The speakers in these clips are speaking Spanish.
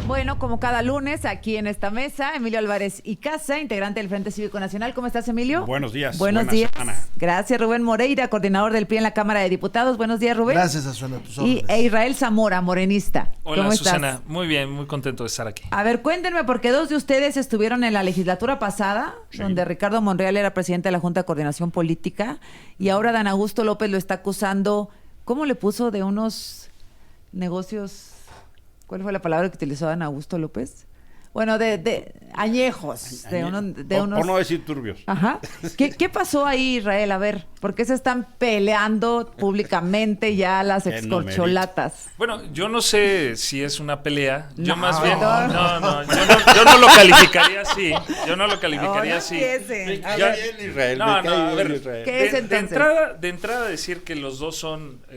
Bueno, como cada lunes, aquí en esta mesa, Emilio Álvarez y Casa, integrante del Frente Cívico Nacional. ¿Cómo estás, Emilio? Buenos días. Buenos días. Semana. Gracias, Rubén Moreira, coordinador del PRI en la Cámara de Diputados. Buenos días, Rubén. Gracias, Azucena, tus órdenes. Y Israel Zamora, morenista. Hola, ¿Cómo Susana. estás? Muy bien, muy contento de estar aquí. A ver, cuéntenme, porque dos de ustedes estuvieron en la legislatura pasada, sí, donde Ricardo Monreal era presidente de la Junta de Coordinación Política, y ahora Dan Augusto López lo está acusando, ¿cómo le puso? De unos negocios... ¿Cuál fue la palabra que utilizó Dan Augusto López? Bueno, de añejos, de unos... Por no decir turbios. Ajá. ¿Qué pasó ahí, Israel? A ver, ¿por qué se están peleando públicamente ya las excorcholatas? Bueno, yo no sé si es una pelea. Yo No, más bien... No. Yo no lo calificaría así. Yo no lo calificaría así. A ver, ¿Qué es entonces? De entrada decir que los dos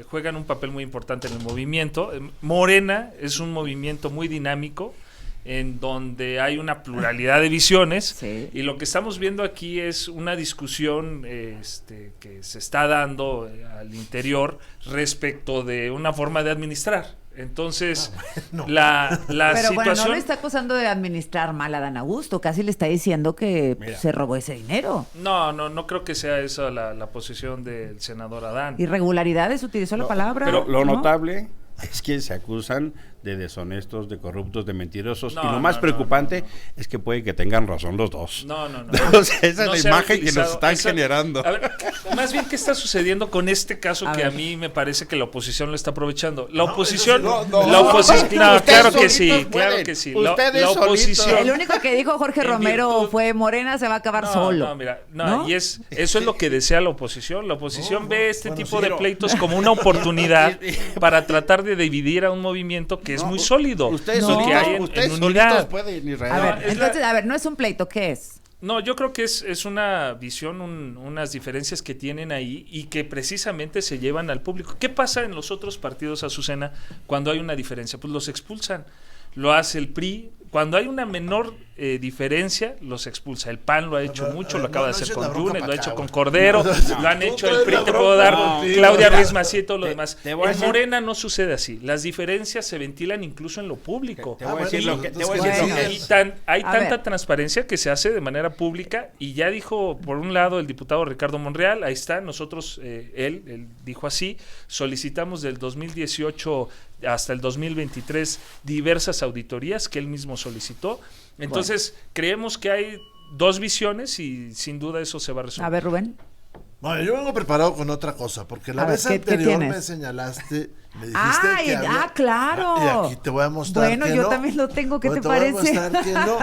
juegan un papel muy importante en el movimiento. Morena es un movimiento muy dinámico, en donde hay una pluralidad de visiones, sí. Y lo que estamos viendo aquí es una discusión que se está dando al interior respecto de una forma de administrar. Entonces, la Pero situación... bueno, no le está acusando de administrar mal a Dan Augusto, casi le está diciendo que se robó ese dinero. No creo que sea esa la posición del senador Adán. Irregularidades, utilizó la palabra. Pero lo notable es que se acusan de deshonestos, de corruptos, de mentirosos, y lo más preocupante es que puede que tengan razón los dos. No. O sea, esa es la imagen que nos están generando. A ver, más bien, ¿qué está sucediendo con este caso que a mí me parece que la oposición lo está aprovechando? La oposición... claro que sí. La oposición... El único que dijo Jorge Romero fue Morena se va a acabar solo. Y eso es lo que desea la oposición. La oposición ve este tipo de pleitos como una oportunidad para tratar de dividir a un movimiento que es muy sólido. Ustedes unidad pueden, Israel. A ver, no es un pleito, ¿qué es? No, yo creo que es una visión, unas diferencias que tienen ahí y que precisamente se llevan al público. ¿Qué pasa en los otros partidos, Azucena, cuando hay una diferencia? Pues los expulsan. Lo hace el PRI. Cuando hay una menor diferencia, los expulsa. El PAN lo ha hecho mucho, lo acaba de hacer con Yunes, lo ha hecho con Cordero, lo han hecho el PRI, te puedo dar Claudia Ruiz Massieu y todo lo demás. En Morena no sucede así. Las diferencias se ventilan incluso en lo público. Hay tanta transparencia que se hace de manera pública, y ya dijo, por un lado, el diputado Ricardo Monreal, ahí está, nosotros, él dijo así, solicitamos del 2018 hasta el 2023 diversas auditorías que él mismo solicitó. Entonces, creemos que hay dos visiones y sin duda eso se va a resolver. A ver, Rubén. Bueno, yo vengo preparado con otra cosa, porque la vez anterior me señalaste, me dijiste que había... claro. Y aquí te voy a mostrar que no. Bueno, yo también lo tengo, ¿qué te parece? Voy a mostrar que no.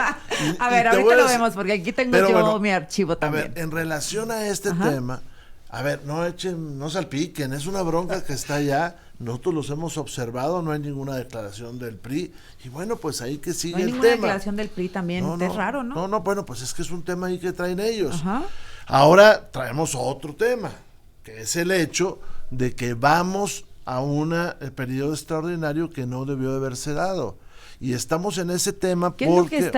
A ver, ahorita lo vemos, porque aquí tengo mi archivo también. A ver, en relación a este tema, a ver, no salpiquen, es una bronca que está allá. Nosotros los hemos observado, no hay ninguna declaración del PRI, y bueno, pues ahí que sigue el tema. No hay ninguna declaración del PRI también, es raro, ¿no? No, bueno, pues es que es un tema ahí que traen ellos. Ahora traemos otro tema, que es el hecho de que vamos a un periodo extraordinario que no debió de haberse dado. Y estamos en ese tema porque...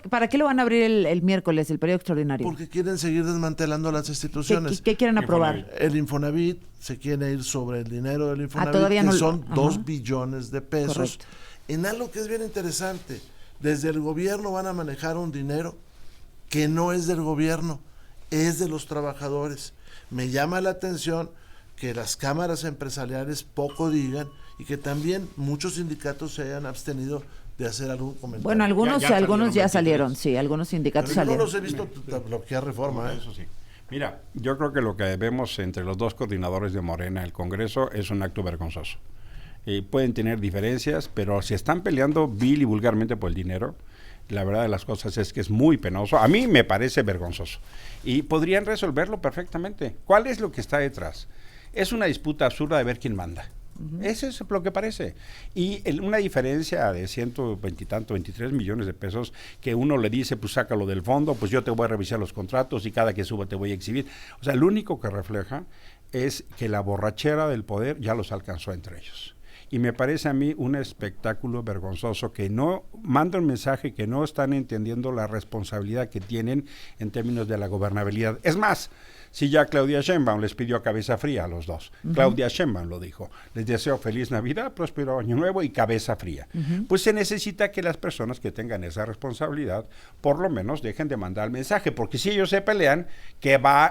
¿Para qué lo van a abrir el miércoles, el periodo extraordinario? Porque quieren seguir desmantelando las instituciones. ¿Qué quieren aprobar? El Infonavit, se quiere ir sobre el dinero del Infonavit, que son 2 billones de pesos. Correcto. En algo que es bien interesante, desde el gobierno van a manejar un dinero que no es del gobierno, es de los trabajadores. Me llama la atención que las cámaras empresariales poco digan, y que también muchos sindicatos se hayan abstenido de hacer algún comentario. Bueno, algunos ya salieron, sí, algunos sindicatos salieron. Yo no los he visto bloquear Reforma. Eso sí. Mira, yo creo que lo que vemos entre los dos coordinadores de Morena, el Congreso, es un acto vergonzoso. Pueden tener diferencias, pero si están peleando vil y vulgarmente por el dinero, la verdad de las cosas es que es muy penoso. A mí me parece vergonzoso. Y podrían resolverlo perfectamente. ¿Cuál es lo que está detrás? Es una disputa absurda de ver quién manda. Eso es lo que parece. Y una diferencia de 23 millones de pesos, que uno le dice, pues sácalo del fondo, pues yo te voy a revisar los contratos y cada que suba te voy a exhibir. O sea, lo único que refleja es que la borrachera del poder ya los alcanzó entre ellos. Y me parece a mí un espectáculo vergonzoso que no manda un mensaje que no están entendiendo la responsabilidad que tienen en términos de la gobernabilidad. Es más, Si ya Claudia Sheinbaum les pidió cabeza fría a los dos. Claudia Sheinbaum lo dijo. Les deseo feliz Navidad, próspero año nuevo y cabeza fría. Pues se necesita que las personas que tengan esa responsabilidad por lo menos dejen de mandar el mensaje, porque si ellos se pelean,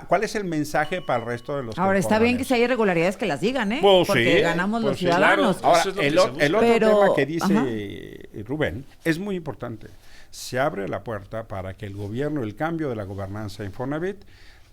¿cuál es el mensaje para el resto de los Ahora está bien que si hay irregularidades que las digan, pues porque sí, ganamos pues los sí, ciudadanos. Claro. Ahora, el otro tema que dice Rubén es muy importante. Se abre la puerta para que el gobierno, el cambio de la gobernanza de Infonavit,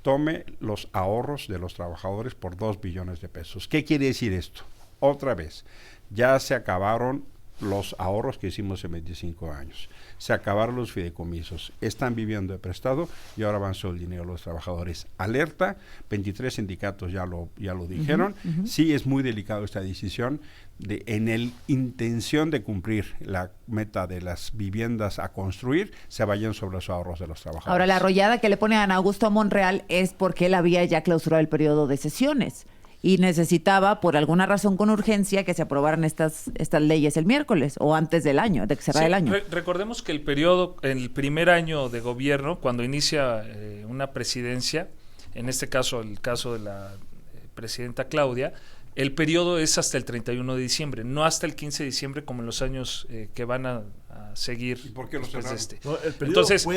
tome los ahorros de los trabajadores por 2 billones de pesos. ¿Qué quiere decir esto? Otra vez, ya se acabaron los ahorros que hicimos en 25 años. Se acabaron los fideicomisos. Están viviendo de prestado y ahora van sobre el dinero de los trabajadores. Alerta, 23 sindicatos ya lo dijeron. Sí es muy delicado esta decisión en el intención de cumplir la meta de las viviendas a construir, se vayan sobre los ahorros de los trabajadores. Ahora, la arrollada que le pone a Ana Augusto Monreal es porque él había ya clausurado el periodo de sesiones y necesitaba, por alguna razón con urgencia, que se aprobaran estas leyes el miércoles o antes del año, de que cerrara el año. Recordemos que el primer año de gobierno, cuando inicia una presidencia, en este caso el caso de la presidenta Claudia, el periodo es hasta el 31 de diciembre, no hasta el 15 de diciembre como en los años que van a seguir. ¿Y por qué lo cerraron? No, el periodo entonces,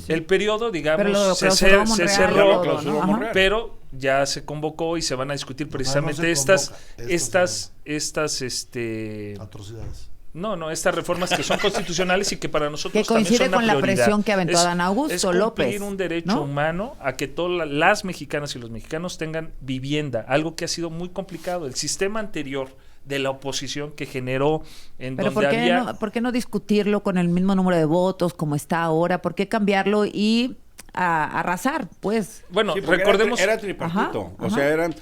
el periodo, digamos, se cerró, pero ya se convocó y se van a discutir precisamente estas atrocidades. No, estas reformas que son constitucionales y que para nosotros que coincide también son una con la prioridad. presión que aventó Adán Augusto López. Es cumplir un derecho humano a que todas las mexicanas y los mexicanos tengan vivienda, algo que ha sido muy complicado. El sistema anterior de la oposición que generó Pero ¿por qué no discutirlo con el mismo número de votos como está ahora? ¿Por qué cambiarlo y arrasar, pues? Bueno, sí, recordemos... Era tripartito, o sea, eran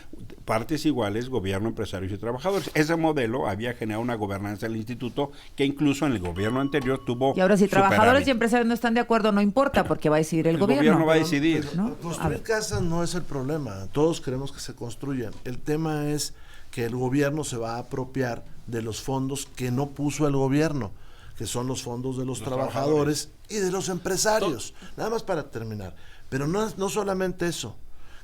partes iguales, gobierno, empresarios y trabajadores. Ese modelo había generado una gobernanza del instituto que incluso en el gobierno anterior tuvo. Y ahora si trabajadores y empresarios no están de acuerdo, no importa, porque va a decidir el gobierno. El gobierno va a decidir. ¿No? Construir casas no es el problema, todos queremos que se construyan. El tema es que el gobierno se va a apropiar de los fondos que no puso el gobierno, que son los fondos de los trabajadores y de los empresarios. Nada más para terminar. Pero no solamente eso.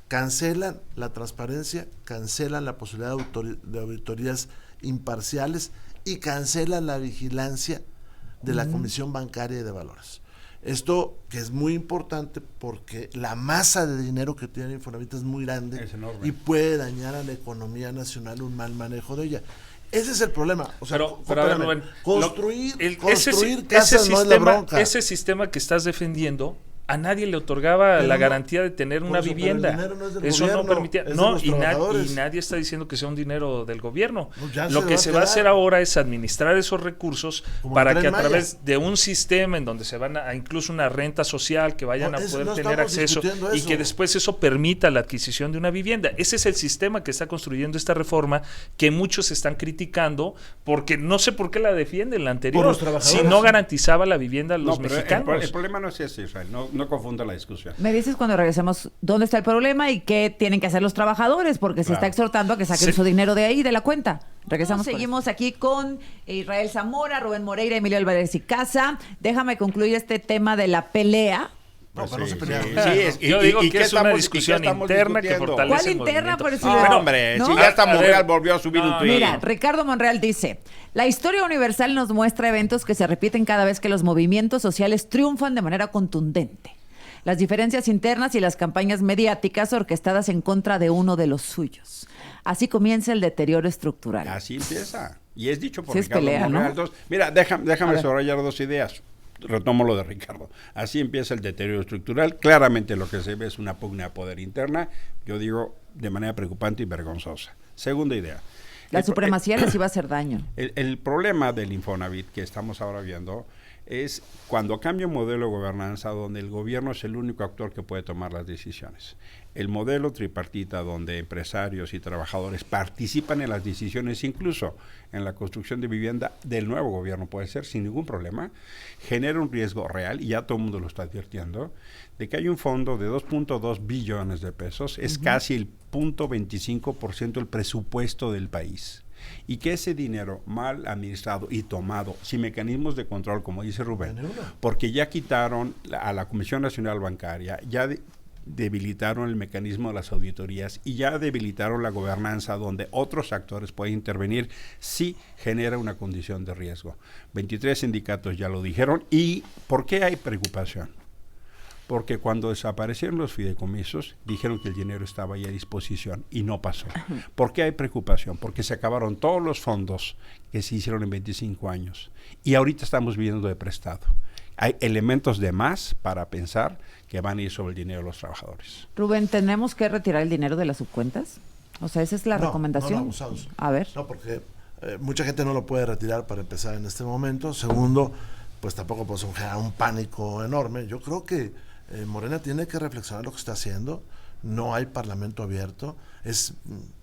Cancelan la transparencia, cancelan la posibilidad de auditorías imparciales y cancelan la vigilancia de la Comisión Bancaria y de Valores. Esto que es muy importante porque la masa de dinero que tiene Infonavit es muy grande y puede dañar a la economía nacional un mal manejo de ella. Ese es el problema. O sea, construir casas no es la bronca. Ese sistema que estás defendiendo, a nadie le otorgaba la garantía de tener una vivienda. Eso no permitía. Y nadie está diciendo que sea un dinero del gobierno. Lo que se va a hacer ahora es administrar esos recursos para que a través de un sistema en donde se van a incluso una renta social que vayan a poder tener acceso y que después eso permita la adquisición de una vivienda. Ese es el sistema que está construyendo esta reforma que muchos están criticando porque no sé por qué la defienden la anterior. Si no garantizaba la vivienda a los mexicanos. El problema no es ese, Israel. No confunda la discusión. Me dices cuando regresemos dónde está el problema y qué tienen que hacer los trabajadores, porque se está exhortando a que saquen su dinero de ahí, de la cuenta. Regresamos. Seguimos aquí con Israel Zamora, Rubén Moreira, Emilio Álvarez y Casa. Déjame concluir este tema de la pelea. No, pero no se pelearon. Yo digo que es una discusión interna que fortalece el interna? movimiento. Por eso si ya hasta Monreal volvió a subir un tuit. Mira, Ricardo Monreal dice: la historia universal nos muestra eventos que se repiten cada vez que los movimientos sociales triunfan de manera contundente. Las diferencias internas y las campañas mediáticas orquestadas en contra de uno de los suyos. Así comienza el deterioro estructural. Así empieza. Y es dicho por Sí, Ricardo pelea, Monreal. ¿no? Mira, déjame subrayar dos ideas. Retomo lo de Ricardo. Así empieza el deterioro estructural. Claramente lo que se ve es una pugna de poder interna, yo digo, de manera preocupante y vergonzosa. Segunda idea. La supremacía les iba a hacer daño. El problema del Infonavit que estamos ahora viendo es cuando cambia un modelo de gobernanza donde el gobierno es el único actor que puede tomar las decisiones. El modelo tripartita donde empresarios y trabajadores participan en las decisiones, incluso en la construcción de vivienda del nuevo gobierno, puede ser sin ningún problema, genera un riesgo real, y ya todo el mundo lo está advirtiendo, de que hay un fondo de 2.2 billones de pesos, es casi el 0.25% del presupuesto del país. Y que ese dinero mal administrado y tomado sin mecanismos de control, como dice Rubén, porque ya quitaron a la Comisión Nacional Bancaria, ya debilitaron el mecanismo de las auditorías y ya debilitaron la gobernanza donde otros actores pueden intervenir, sí genera una condición de riesgo. 23 sindicatos ya lo dijeron. ¿Y por qué hay preocupación? Porque cuando desaparecieron los fideicomisos, dijeron que el dinero estaba ahí a disposición y no pasó. ¿Por qué hay preocupación? Porque se acabaron todos los fondos que se hicieron en 25 años y ahorita estamos viviendo de prestado. Hay elementos de más para pensar que van a ir sobre el dinero de los trabajadores. Rubén, ¿tenemos que retirar el dinero de las subcuentas? O sea, esa es la recomendación. No, abusados. A ver. No, porque mucha gente no lo puede retirar para empezar en este momento. Segundo, pues tampoco puede generar un pánico enorme. Yo creo que Morena tiene que reflexionar lo que está haciendo. No hay parlamento abierto. Es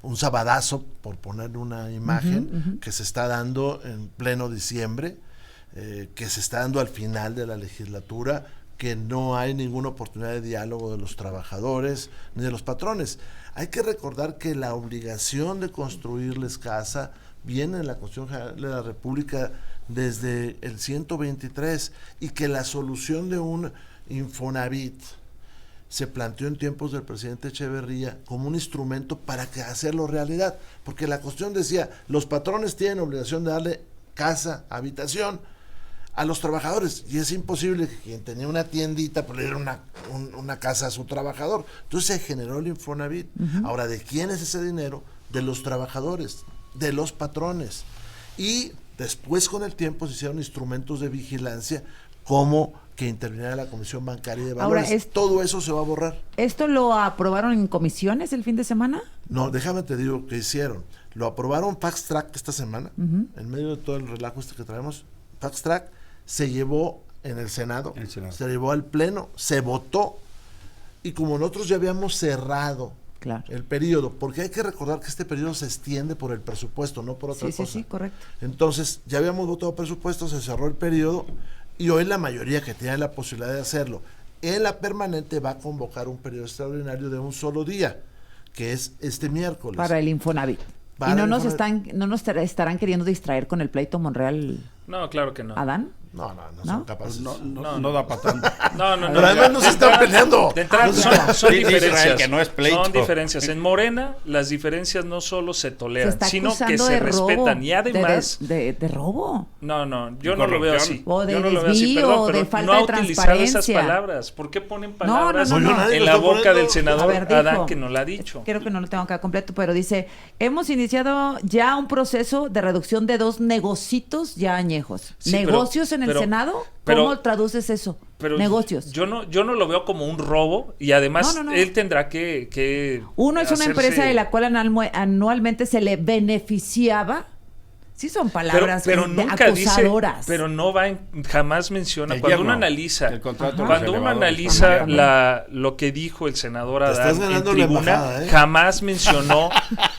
un sabadazo, por poner una imagen, que se está dando en pleno diciembre, que se está dando al final de la legislatura, que no hay ninguna oportunidad de diálogo de los trabajadores ni de los patrones. Hay que recordar que la obligación de construirles casa viene en la Constitución General de la República desde el 123 y que la solución de un Infonavit se planteó en tiempos del presidente Echeverría como un instrumento para hacerlo realidad, porque la Constitución decía, los patrones tienen obligación de darle casa, habitación a los trabajadores, y es imposible que quien tenía una tiendita pues le diera una casa a su trabajador. Entonces se generó el Infonavit. Ahora, ¿de quién es ese dinero? De los trabajadores, de los patrones. Y después, con el tiempo, se hicieron instrumentos de vigilancia como que interviniera la Comisión Bancaria de Valores. Ahora, todo eso se va a borrar. ¿Esto lo aprobaron en comisiones el fin de semana? No, déjame te digo qué hicieron. Lo aprobaron Fast Track esta semana, en medio de todo el relajo que traemos. Fast Track se llevó en el Senado, se llevó al Pleno, se votó, y como nosotros ya habíamos cerrado el periodo, porque hay que recordar que este periodo se extiende por el presupuesto, no por otra cosa. Sí, correcto. Entonces, ya habíamos votado presupuesto, se cerró el periodo, y hoy la mayoría que tiene la posibilidad de hacerlo en la permanente va a convocar un periodo extraordinario de un solo día, que es este miércoles. Para el Infonavit. ¿Y no nos estarán queriendo distraer con el pleito Monreal? No, claro que no. ¿Adán? No son capaces. No da para tanto. Pero además no se están peleando. De entrada, son diferencias. Que no es pleito. Son diferencias. En Morena, las diferencias no solo se toleran, sino que se de respetan. Y además. De robo. No, yo no lo veo así. O de yo no lo veo desvío, así. Perdón, pero de falta no ha de utilizado esas transparencia. palabras. ¿Por qué ponen palabras No. en la boca del senador dijo, Adán que no la ha dicho? Creo que no lo tengo acá completo, pero dice, hemos iniciado ya un proceso de reducción de 2 negocitos ya añejos. Sí, ¿Negocios en el Senado? ¿Cómo traduces eso? Negocios. Yo no lo veo como un robo, y además él tendrá que uno es una empresa de la cual anualmente se le beneficiaba. Sí, son palabras pero nunca acusadoras. Dice, pero no jamás menciona. Cuando uno analiza lo que dijo el senador Adán en tribuna, jamás mencionó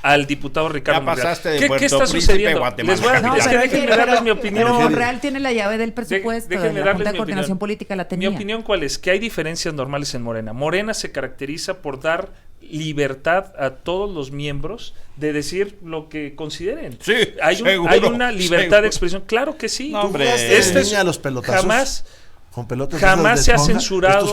al diputado Ricardo Monreal. ¿Qué está sucediendo? Les voy a déjenme darles mi opinión. Pero Monreal tiene la llave del presupuesto, de la Junta de Coordinación Política la tenía. Mi opinión, ¿cuál es? Que hay diferencias normales en Morena. Morena se caracteriza por dar libertad a todos los miembros de decir lo que consideren. Sí, hay una libertad de expresión. Claro que sí. No, hombre, a los pelotazos. Jamás se ha censurado,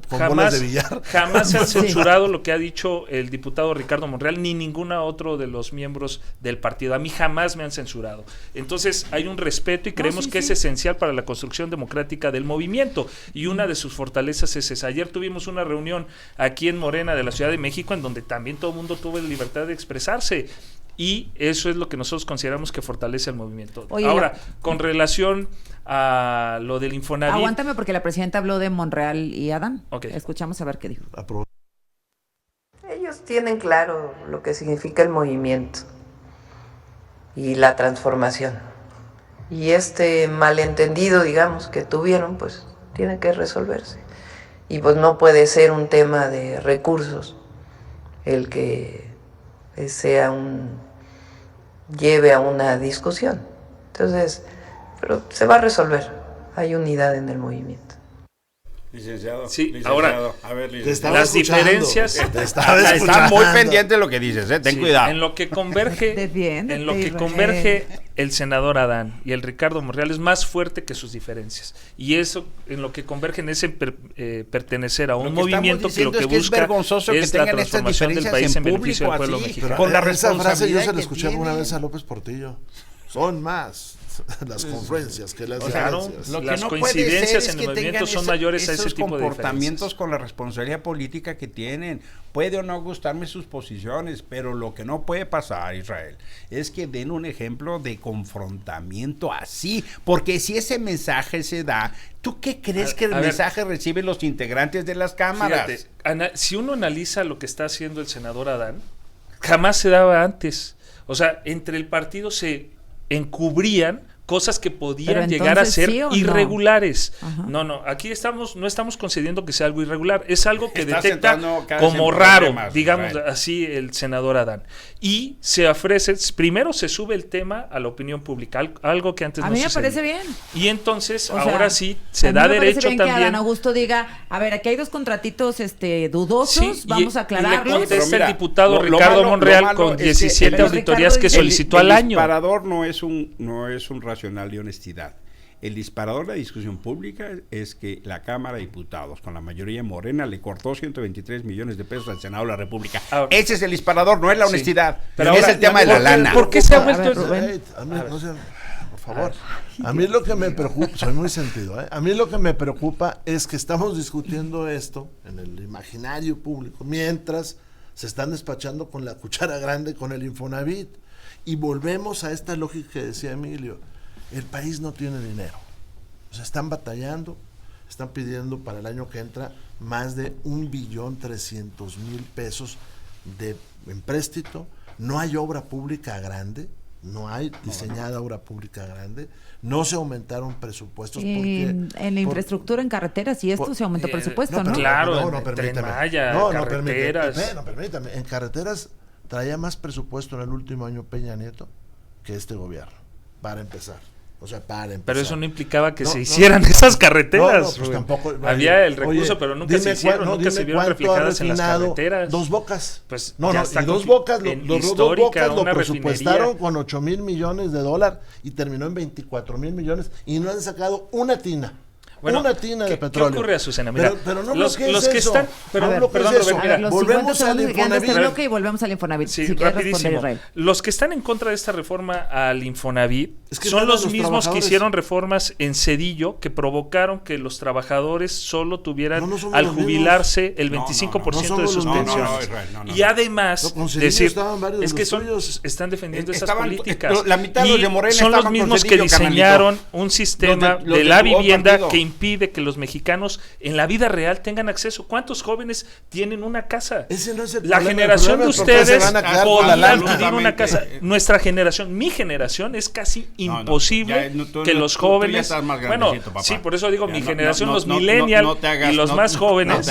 jamás se ha censurado lo que ha dicho el diputado Ricardo Monreal, ni ningún otro de los miembros del partido. A mí jamás me han censurado. Entonces hay un respeto y creemos que es esencial para la construcción democrática del movimiento, y una de sus fortalezas es esa. Ayer tuvimos una reunión aquí en Morena de la Ciudad de México en donde también todo el mundo tuvo la libertad de expresarse. Y eso es lo que nosotros consideramos que fortalece el movimiento. Ahora, con relación a lo del Infonavit... Aguántame, porque la presidenta habló de Monreal y Adán. Okay. Escuchamos a ver qué dijo. Ellos tienen claro lo que significa el movimiento y la transformación. Y este malentendido, digamos, que tuvieron, pues tiene que resolverse. Y pues no puede ser un tema de recursos el que lleve a una discusión. Entonces, pero se va a resolver. Hay unidad en el movimiento. Licenciado. Sí, ahora, a ver, licenciado. Las diferencias. Está muy pendiente de lo que dices, ten cuidado. En lo que converge, el senador Adán y el Ricardo Monreal es más fuerte que sus diferencias. Y eso, en lo que convergen es en pertenecer a un movimiento que lo que busca es la transformación del país en beneficio del pueblo mexicano. Con la frase yo se la escuché alguna vez a López Portillo. Son más las confluencias que las diferencias. Lo que las coincidencias en el movimiento son mayores a ese tipo de comportamientos con la responsabilidad política que tienen. Puede o no gustarme sus posiciones, pero lo que no puede pasar, Israel, es que den un ejemplo de confrontamiento así, porque si ese mensaje se da, ¿tú qué crees que el mensaje reciben los integrantes de las cámaras? Fíjate, si uno analiza lo que está haciendo el senador Adán, jamás se daba antes. O sea, entre el partido se encubrían cosas que podían llegar a ser irregulares. No, aquí no estamos concediendo que sea algo irregular, es algo que detecta como raro, digamos así, el senador Adán. Y se ofrece, primero se sube el tema a la opinión pública, algo que antes no sucedía. A mí me parece bien. Y entonces, ahora sí, se da derecho también. Que Adán Augusto diga, a ver, aquí hay dos contratitos dudosos, vamos a aclararlos. Y le contesta el diputado Ricardo Monreal con 17 auditorías que solicitó al año. El disparador no es un racional de honestidad. El disparador de la discusión pública es que la Cámara de Diputados, con la mayoría morena, le cortó 123 millones de pesos al Senado de la República. Ese es el disparador, no es la honestidad. Pero es el tema de la lana. ¿Por qué se ha vuelto por favor. A mí lo que me preocupa, soy muy sentido, a mí lo que me preocupa es que estamos discutiendo esto en el imaginario público, mientras se están despachando con la cuchara grande con el Infonavit. Y volvemos a esta lógica que decía Emilio. El país no tiene dinero. O sea, están batallando, están pidiendo para el año que entra más de 1.300.000 pesos de empréstito. No hay obra pública grande, no hay diseñada obra pública grande, no se aumentaron presupuestos. En la infraestructura, en carreteras, y esto se aumentó presupuesto, ¿no? Claro, carreteras. Permítame, en carreteras traía más presupuesto en el último año Peña Nieto que este gobierno, para empezar. Pero eso no implicaba que se hicieran esas carreteras. Pues tampoco. Había el recurso, pero nunca se hicieron, nunca se vieron reflejadas en las carreteras. Dos Bocas. Pues y Dos Bocas, los Dos Bocas lo presupuestaron con $8,000 millones y terminó en $24,000 millones y no han sacado una tina. Una tina de petróleo. ¿Qué ocurre, Azucena? Mira, pero no los que eso. están... Perdón, volvemos al Infonavit. Y volvemos al Infonavit. Sí, rapidísimo. Los que están en contra de esta reforma al Infonavit son los mismos que hicieron reformas en Cedillo, que provocaron que los trabajadores solo tuvieran al jubilarse el 25% de sus pensiones. Y además, decir, es que están defendiendo esas políticas. La mitad de los de Morena son los mismos que diseñaron un sistema de la vivienda que impide que los mexicanos en la vida real tengan acceso. ¿Cuántos jóvenes tienen una casa? Ese no es el la problema, generación de ustedes podrá adquirir una casa. Nuestra generación, mi generación, es casi imposible que los jóvenes... Sí, por eso digo mi generación, los millennials y los más jóvenes.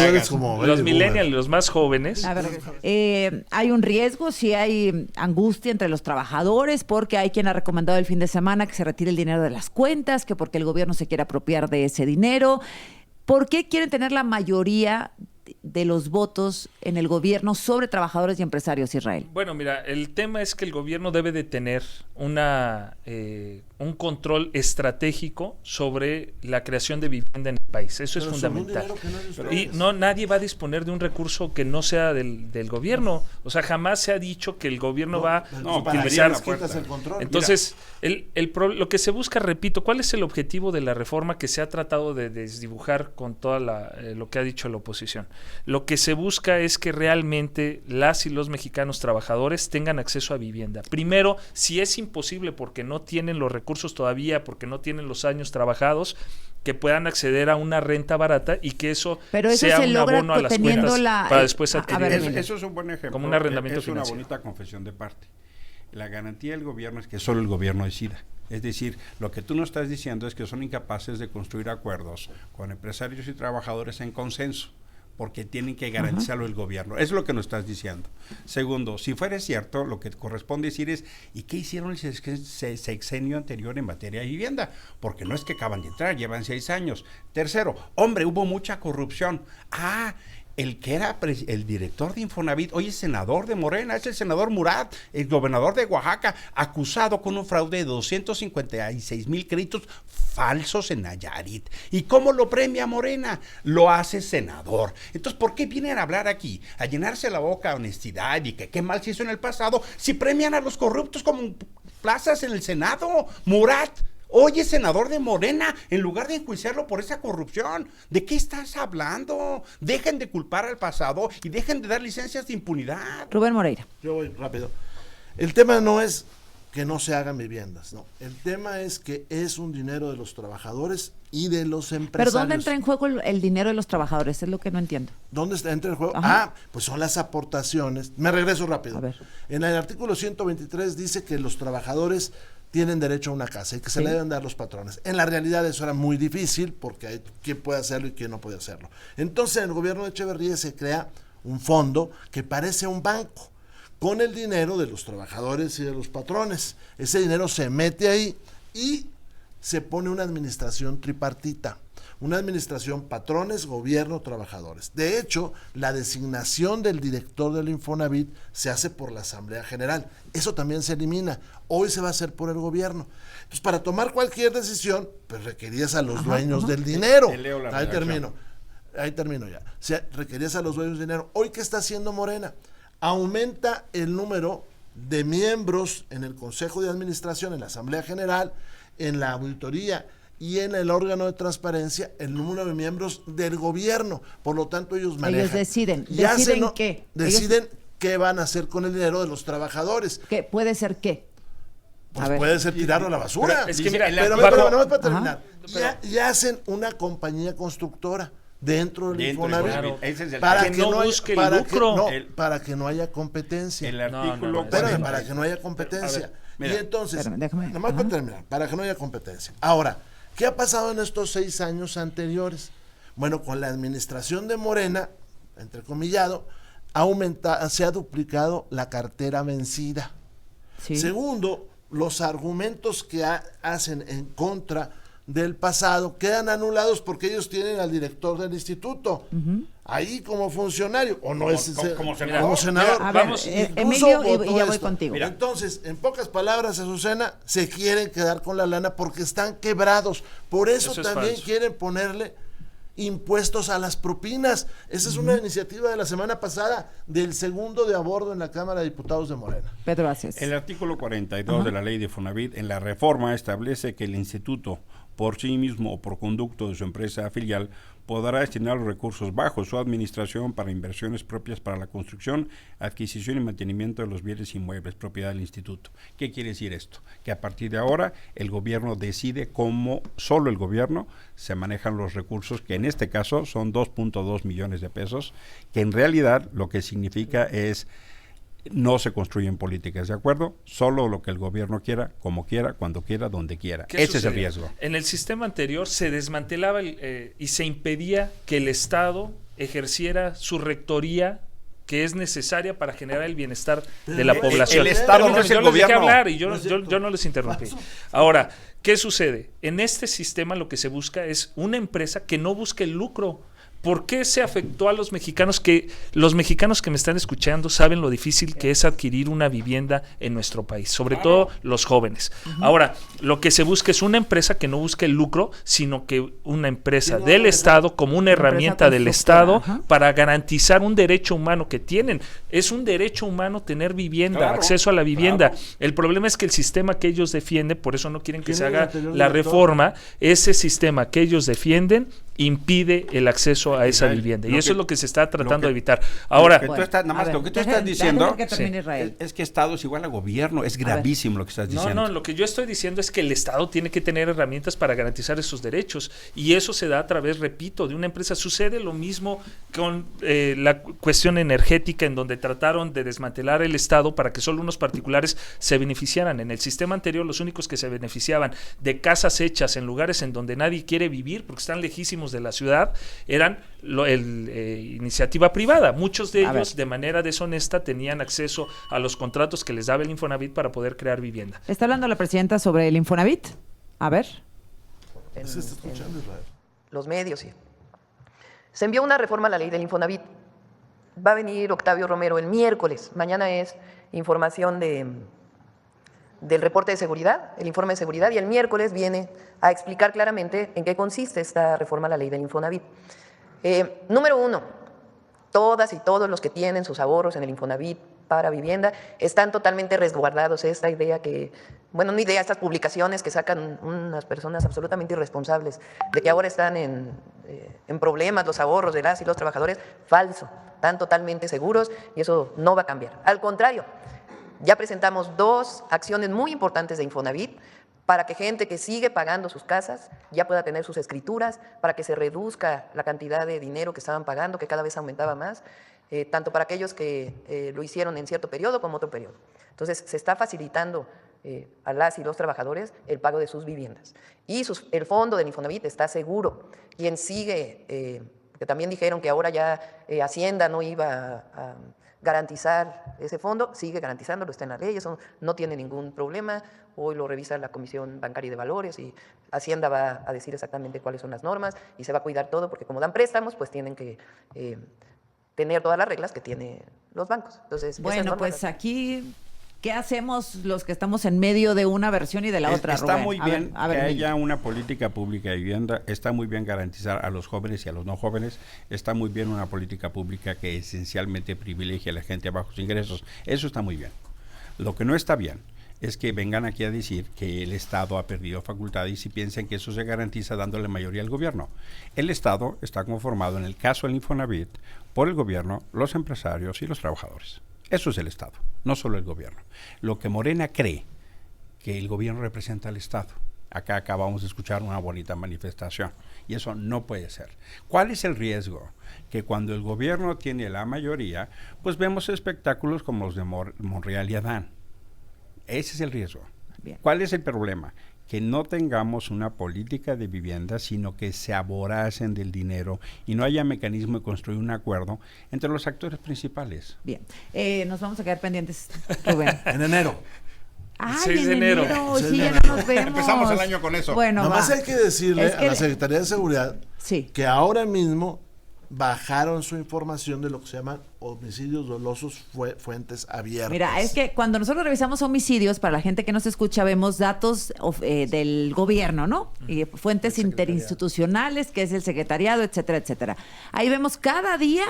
Los millennials y los más jóvenes. Hay un riesgo, sí hay angustia entre los trabajadores, porque hay quien ha recomendado el fin de semana que se retire el dinero de las cuentas, que porque el gobierno se quiere apropiar de ese dinero. ¿Por qué quieren tener la mayoría de los votos en el gobierno sobre trabajadores y empresarios, Israel? Bueno, mira, el tema es que el gobierno debe de tener un control estratégico sobre la creación de vivienda en el país. Eso es fundamental. Nadie va a disponer de un recurso que no sea del gobierno. O sea, jamás se ha dicho que el gobierno va a utilizar el control. Entonces, lo que se busca, repito, ¿cuál es el objetivo de la reforma que se ha tratado de desdibujar con toda lo que ha dicho la oposición? Lo que se busca es que realmente las y los mexicanos trabajadores tengan acceso a vivienda. Primero, si es imposible porque no tienen los recursos todavía, porque no tienen los años trabajados, que puedan acceder a una renta barata y que eso sea un abono a las cuentas para después adquirir. Eso es un buen ejemplo. Como un arrendamiento financiero. Es una bonita confesión de parte. La garantía del gobierno es que solo el gobierno decida. Es decir, lo que tú no estás diciendo es que son incapaces de construir acuerdos con empresarios y trabajadores en consenso. porque tienen que garantizarlo el gobierno. Eso es lo que nos estás diciendo. Segundo, si fuera cierto, lo que corresponde decir es, ¿y qué hicieron el sexenio anterior en materia de vivienda? Porque no es que acaban de entrar, llevan 6 años. Tercero, hombre, hubo mucha corrupción. El que era el director de Infonavit, hoy es senador de Morena, es el senador Murat, el gobernador de Oaxaca, acusado con un fraude de 256,000 créditos falsos en Nayarit. ¿Y cómo lo premia Morena? Lo hace senador. Entonces, ¿por qué vienen a hablar aquí? A llenarse la boca de honestidad y que qué mal se hizo en el pasado, si premian a los corruptos como plazas en el Senado. Murat hoy es senador de Morena, en lugar de enjuiciarlo por esa corrupción. ¿De qué estás hablando? Dejen de culpar al pasado y dejen de dar licencias de impunidad. Rubén Moreira. Yo voy rápido. El tema no es que no se hagan viviendas, no. El tema es que es un dinero de los trabajadores y de los empresarios. ¿Pero dónde entra en juego el dinero de los trabajadores? Es lo que no entiendo. ¿Dónde entra en juego? Pues son las aportaciones. Me regreso rápido. A ver. En el artículo 123 dice que los trabajadores tienen derecho a una casa y que se le deben dar los patrones. En la realidad eso era muy difícil porque hay quién puede hacerlo y quién no puede hacerlo. Entonces en el gobierno de Echeverría se crea un fondo que parece un banco con el dinero de los trabajadores y de los patrones. Ese dinero se mete ahí y se pone una administración tripartita. Una administración patrones, gobierno, trabajadores. De hecho, la designación del director del Infonavit se hace por la Asamblea General. Eso también se elimina. Hoy se va a hacer por el gobierno. Entonces, para tomar cualquier decisión, pues requerías a los dueños del dinero. Ahí termino ya. O sea, requerías a los dueños del dinero. Hoy, ¿qué está haciendo Morena? Aumenta el número de miembros en el Consejo de Administración, en la Asamblea General, en la auditoría y en el órgano de transparencia, el número de miembros del gobierno. Por lo tanto, ellos manejan. Ellos deciden. ¿Deciden qué? Deciden qué van a hacer con el dinero de los trabajadores. ¿Qué puede ser qué? Pues puede ser tirarlo a la basura. Pero es que mira, pero no es para terminar. Y hacen una compañía constructora dentro del Infonavit. Claro. Para que no busque el lucro. Para que no haya competencia. El artículo para que no haya competencia. Y entonces, nomás para terminar, para que no haya competencia. Ahora, ¿qué ha pasado en estos 6 años anteriores? Bueno, con la administración de Morena, entrecomillado, se ha duplicado la cartera vencida. Sí. Segundo, los argumentos que hacen en contra del pasado quedan anulados porque ellos tienen al director del instituto ahí como funcionario o no como senador. A ver, Emilio, y ya voy contigo. Mira. Entonces, en pocas palabras, Azucena, se quieren quedar con la lana porque están quebrados. Por eso también quieren ponerle impuestos a las propinas. Esa es una iniciativa de la semana pasada del segundo de a bordo en la Cámara de Diputados de Morena. Pedro Aces. El artículo 42 de la ley de Infonavit en la reforma establece que el instituto por sí mismo o por conducto de su empresa filial podrá destinar los recursos bajo su administración para inversiones propias para la construcción, adquisición y mantenimiento de los bienes inmuebles, propiedad del instituto. ¿Qué quiere decir esto? Que a partir de ahora el gobierno decide cómo solo el gobierno se manejan los recursos, que en este caso son 2.2 millones de pesos, que en realidad lo que significa es no se construyen políticas, ¿de acuerdo? Solo lo que el gobierno quiera, como quiera, cuando quiera, donde quiera. Ese es el riesgo. En el sistema anterior se desmantelaba y se impedía que el Estado ejerciera su rectoría que es necesaria para generar el bienestar de la población. El Estado no es el gobierno. Yo les dejé hablar y yo no les interrumpí. Ahora, ¿qué sucede? En este sistema lo que se busca es una empresa que no busque el lucro. ¿Por qué se afectó a los mexicanos? Que los mexicanos que me están escuchando saben lo difícil que es adquirir una vivienda en nuestro país, sobre todo los jóvenes. Ahora, lo que se busca es una empresa que no busque el lucro, sino que una empresa del Estado como una herramienta del Estado para garantizar un derecho humano que tienen. Es un derecho humano tener vivienda, acceso a la vivienda. El problema es que el sistema que ellos defienden, por eso no quieren que se haga la reforma, ese sistema que ellos defienden impide el acceso a esa vivienda. Y eso es lo que se está tratando de evitar. Ahora, lo que tú estás diciendo es que Estado es igual a gobierno. Es gravísimo lo que estás diciendo. No, lo que yo estoy diciendo es que el Estado tiene que tener herramientas para garantizar esos derechos. Y eso se da a través, repito, de una empresa. Sucede lo mismo con la cuestión energética, en donde trataron de desmantelar el Estado para que solo unos particulares se beneficiaran. En el sistema anterior, los únicos que se beneficiaban de casas hechas en lugares en donde nadie quiere vivir, porque están lejísimos de la ciudad eran iniciativa privada. Muchos de ellos, de manera deshonesta, tenían acceso a los contratos que les daba el Infonavit para poder crear vivienda. ¿Está hablando la presidenta sobre el Infonavit? A ver. Se está escuchando, Israel. Los medios, sí. Se envió una reforma a la ley del Infonavit. Va a venir Octavio Romero el miércoles. Mañana es información del reporte de seguridad, el informe de seguridad, y el miércoles viene a explicar claramente en qué consiste esta reforma a la ley del Infonavit. Número 1, todas y todos los que tienen sus ahorros en el Infonavit para vivienda están totalmente resguardados. Esta idea estas publicaciones que sacan unas personas absolutamente irresponsables de que ahora están en problemas los ahorros de las y los trabajadores, falso, están totalmente seguros y eso no va a cambiar. Al contrario, ya presentamos 2 acciones muy importantes de Infonavit para que gente que sigue pagando sus casas ya pueda tener sus escrituras, para que se reduzca la cantidad de dinero que estaban pagando, que cada vez aumentaba más, tanto para aquellos que lo hicieron en cierto periodo como otro periodo. Entonces, se está facilitando a las y los trabajadores el pago de sus viviendas. Y el fondo del Infonavit está seguro. Quien sigue, que también dijeron que ahora ya Hacienda no iba a garantizar ese fondo, sigue garantizándolo, está en la ley, eso no tiene ningún problema. Hoy lo revisa la Comisión Bancaria y de Valores y Hacienda va a decir exactamente cuáles son las normas y se va a cuidar todo, porque como dan préstamos, pues tienen que tener todas las reglas que tienen los bancos. Entonces, bueno, pues aquí, ¿qué hacemos los que estamos en medio de una versión y de la otra, Está Rubén? muy bien a ver, que haya una política pública de vivienda, está muy bien garantizar a los jóvenes y a los no jóvenes, está muy bien una política pública que esencialmente privilegia a la gente a bajos ingresos, eso está muy bien. Lo que no está bien es que vengan aquí a decir que el Estado ha perdido facultades y piensen que eso se garantiza dándole mayoría al gobierno. El Estado está conformado, en el caso del Infonavit, por el gobierno, los empresarios y los trabajadores. Eso es el Estado, no solo el gobierno. Lo que Morena cree que el gobierno representa al Estado. Acá acabamos de escuchar una bonita manifestación y eso no puede ser. ¿Cuál es el riesgo? Que cuando el gobierno tiene la mayoría, pues vemos espectáculos como los de Monreal y Adán. Ese es el riesgo. Bien. ¿Cuál es el problema? Que no tengamos una política de vivienda, sino que se aboracen del dinero y no haya mecanismo de construir un acuerdo entre los actores principales. Bien, nos vamos a quedar pendientes, Rubén. En enero. Ay, 6 de en enero. Sí, ya no nos vemos. Empezamos el año con eso. Bueno, Nomás hay que decirle a la Secretaría de Seguridad que ahora mismo bajaron su información de lo que se llaman homicidios dolosos fuentes abiertas. Mira, es que cuando nosotros revisamos homicidios, para la gente que nos escucha, vemos datos del gobierno, ¿no? Y fuentes interinstitucionales, que es el secretariado, etcétera, etcétera. Ahí vemos cada día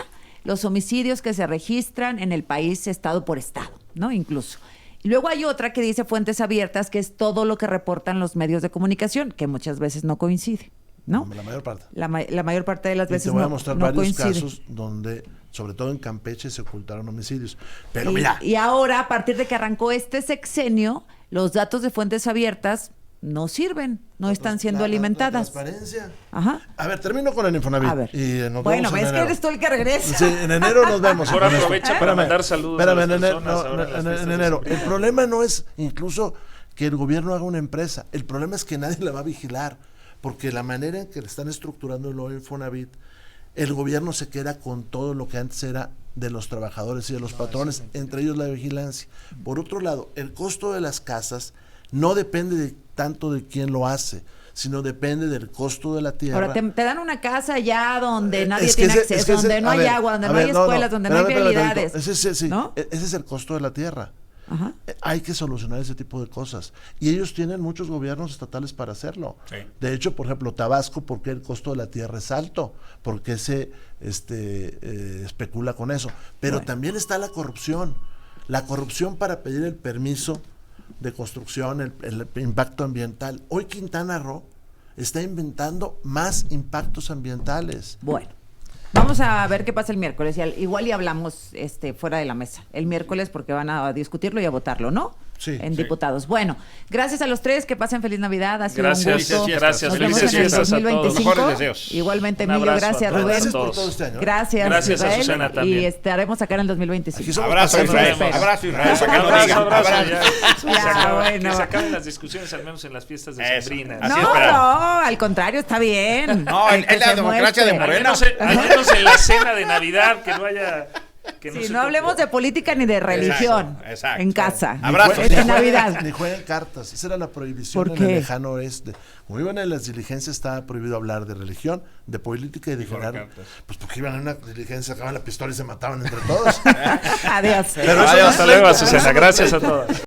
los homicidios que se registran en el país, estado por estado, ¿no? Incluso. Y luego hay otra que dice fuentes abiertas, que es todo lo que reportan los medios de comunicación, que muchas veces no coincide, ¿no? La mayor parte. La mayor parte de las veces te voy a mostrar varios coincide. casos donde, sobre todo en Campeche, se ocultaron homicidios. Pero Y ahora, a partir de que arrancó este sexenio, los datos de fuentes abiertas no sirven, no están siendo alimentadas. La transparencia. Ajá. A ver, termino con el Infonavit. A ver. Y nos Bueno, vemos en ves que enero. eres tú el que regresa. Sí, en enero nos vemos. Ahora aprovecha para mandar saludos a las en enero, personas ahora en las fiestas en de enero. Sembrina. El problema no es incluso que el gobierno haga una empresa. El problema es que nadie la va a vigilar. Porque la manera en que le están estructurando el Infonavit, el gobierno se queda con todo lo que antes era de los trabajadores y de los patrones, entre ellos la vigilancia. Por otro lado, el costo de las casas no depende tanto de quién lo hace, sino depende del costo de la tierra. Ahora, te dan una casa ya donde nadie Es que tiene ese- acceso, donde no hay agua, donde no hay escuelas, donde no hay vialidades. Ese ¿no? es el costo de la tierra. Ajá. Hay que solucionar ese tipo de cosas. Y ellos tienen muchos gobiernos estatales para hacerlo. Sí. De hecho, por ejemplo, Tabasco, ¿por qué el costo de la tierra es alto? Porque se especula con eso. Pero también está la corrupción. La corrupción para pedir el permiso de construcción, el impacto ambiental. Hoy Quintana Roo está inventando más impactos ambientales. Bueno, vamos a ver qué pasa el miércoles. Igual y hablamos fuera de la mesa el miércoles porque van a discutirlo y a votarlo, ¿no? en diputados. Bueno, gracias a los tres, que pasen feliz Navidad, ha sido un gusto. Gracias, Nos vemos felices en el fiestas 2025. a todos. Mejores deseos. Igualmente, Un Emilio, abrazo gracias, a todos. Rubén. Gracias por todo este año. Gracias a Israel, Susana también. y estaremos acá en el 2025. Abrazo, Israel. Abrazo, Israel. Para que no diga. Abrazo, bueno. Que se acaben las discusiones, al menos en las fiestas de Sembrinas. No, al contrario, está bien. No, es la democracia de Morena. Al menos en la cena de Navidad, que no haya... No hablemos de política ni de religión. Exacto. En casa. Abrazos. En Navidad. Ni jueguen cartas. Esa era la prohibición ¿Por en el qué? lejano oeste. Como iban en las diligencias, estaba prohibido hablar de religión, de política y de generar. Pues porque iban en una diligencia, sacaban la pistola y se mataban entre todos. Adiós. Pero Hasta luego, Susana. Gracias a todos.